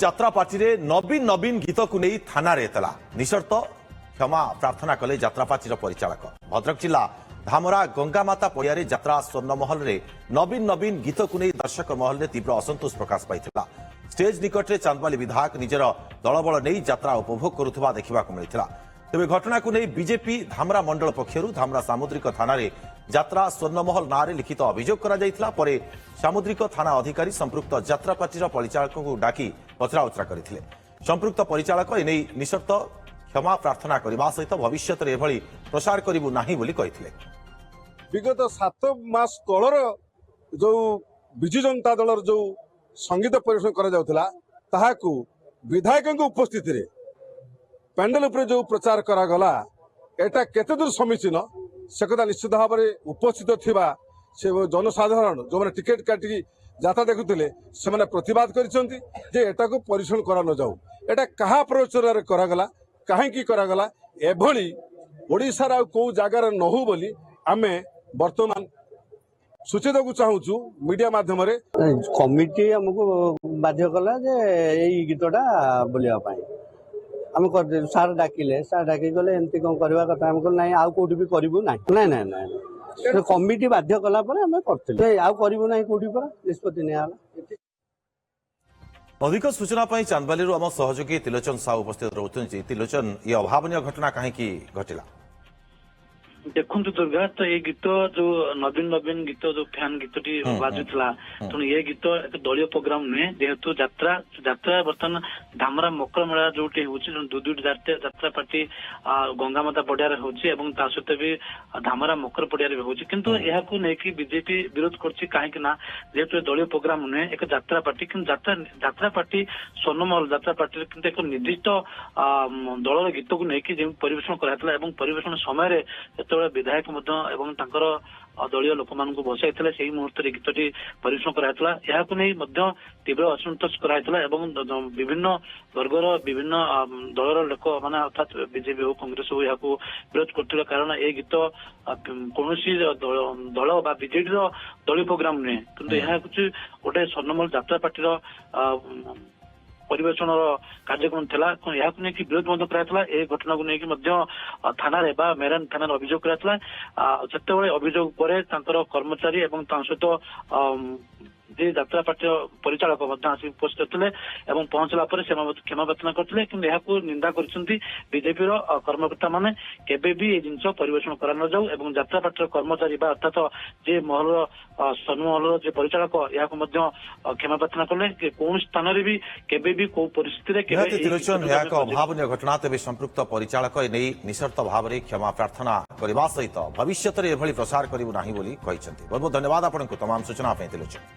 যাত্রা পার্টিরে নবীন নবীন গীত কু নেই থানার এতলা নিঃসর্ত ক্ষমা প্রার্থনা কলে যাত্রা পার্টির পরিচালক ভদ্রক জিলা ধামরা গঙ্গামাতা পড়িয়ারে যাত্রা স্বর্ণমহলরে নবীন নবীন গীত কু নেই দর্শক মহলরে তীব্র অসন্তোষ প্রকাশ পাইছিলা স্টেজ নিকটরে চান্দবালি বিধায়ক নিজের দলবল নেই যাত্রা উপভোগ করুথবা দেখিবাকু মিলিଥିଲା তবে ঘটনাকু নেই বিজেপি ধামরা মন্ডল পক্ষরু ধামরা সামুদ্রিক থানারে যাত্রা স্বর্ণমহল নাঁরে লিখিত অভিযোগ করা যাইଥିଲା পরে সামুদ্রিক থানা अधिकारी संपृक्त যাত্রা পার্টির পরিচালকଙ୍କୁ ডাকি পচরাউচরা କରିଥିଲେ संपृक्त परिचालक एने निःशर्त क्षमा प्रार्थना करने सहित भविष्य में एभली प्रसार करू ना बोली विगत 7 मास तलर जो विजु जनता दल जो संगीत परिवेशन करा विधायक उपस्थित पैंडल उपर जो प्रचार करागला एटा केते दूर समीचीन से कथा निश्चित भाव में उपस्थित थिबा से जनसाधारण जो मैंने टिकेट काटिक जाता देखुले से प्रतिवाद करटा को परिवेशन करा न जाऊ एटा कहा प्रचार करागला कहीं करागला एभली ओडिशार कौ जगार नहु बोली आमे वर्तमान सूचित को चाहूँ मीडिया माध्यम कमिटी हमको बाध्य कला जे यही गीतटा बोलिया आम कर सार डाकिले सार डाकी गले एमती कौन करवा कथा हमको नहीं आउ कोठी भी करिवु नहीं नहीं नहीं नहीं कमिटी बाध्य कला पर हम करथिले आउ करिवु नहीं कोठी पर निष्पत्ति निया अधिक सूचना चांदबाली आम सहयोगी त्रिलोचन साहू उपस्थित रोचे त्रिलोचन ये अभावन घटना कहीं घटला देखु दुर्गा तो ये गीत जो नवीन नवीन गीत जो फैन गीत बाजुला तेणु ये गीत एक दलीय प्रोग्राम नुहे जेहेतु यात्रा यात्रा बर्तमान धामरा मकर मेला जो दुई यात्रा पार्टी गंगामाता पड़िया सहित भी धामरा मकर पड़िया किंतु यह बीजेपी विरोध करेतु दलीय प्रोग्राम नुहे एक यात्रा पार्टी कि यात्रा पार्टी स्वर्णमहल यात्रा पार्टी किंतु एक निर्दिष्ट दलर गीत को लेकिन परिवेशन कराइला परिवेशन समय विधायक दलीय लोक मान बसाई से मुहूर्त गीतटी परिवेशन कराइला तीव्र असंतोष कराइला विभिन्न वर्गर विभिन्न दलर लोक मैंने अर्थात बीजेपी हो कांग्रेस हो यहाँ विरोध करते कारण ये गीत कौन दल बीजेडी दलीय प्रोग्राम नुहे कि यह गोटे स्वर्णमहल यात्रा पार्टी परिवेशन कार्यक्रम था यहाँ विरोध कराइला ए घटना को लेकिन थाना मेरान थाना अभियोग कराइला से अभियोग पर कर्मचारी सहित जे यात्रा पार्टी परिचालक आसी उपस्थित थे पहुंचला क्षमा प्रार्थना करते निंदा बीजेपी कर्मकर्ता माने केबे भी ये जिनस परिवेशन करा न जाऊ यात्रा पार्टी कर्मचारी अर्थात जे महल स्वर्णमहल जे परिचालक यहाँ क्षमा प्रार्थना कले कौन स्थान भी केबे भी कौ परिस्थिति अभावन घटना तेज संपृक्त परिचालक निःशर्त भाव में क्षमा प्रार्थना करने सहित भविष्य में एभली प्रसार करू ना बहुत बहुत धन्यवाद आपको तमाम सूचना त्रिलोचन।